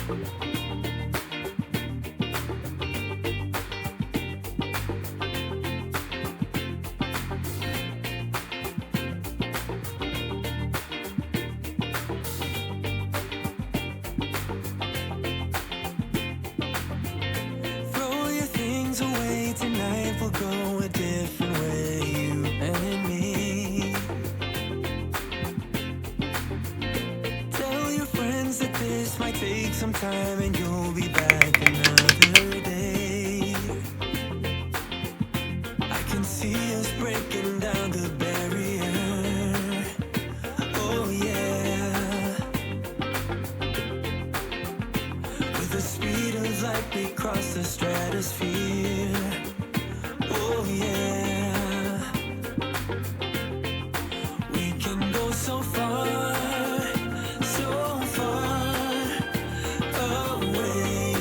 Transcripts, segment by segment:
Throw your things away tonight, we'll go a different way, you and me. Tell your friends that this might take some time and you'll be back another day. I can see us breaking down the barrier. Oh yeah. With the speed of light we cross the stratosphere. Oh yeah. We can go so far, so far away.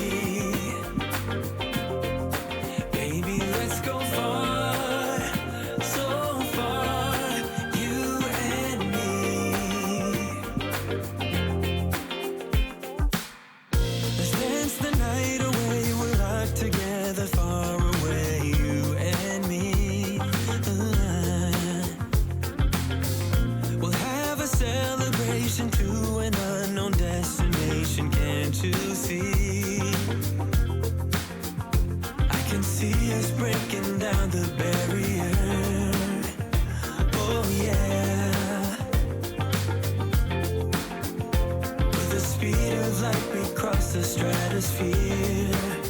Baby, let's go far, so far, you and me. Let's dance the night away, we're locked together far away, you and me. We'll have a celebration to an unknown destination, can't you see? I can see us breaking down the barrier. Oh yeah. With the speed of light we cross the stratosphere.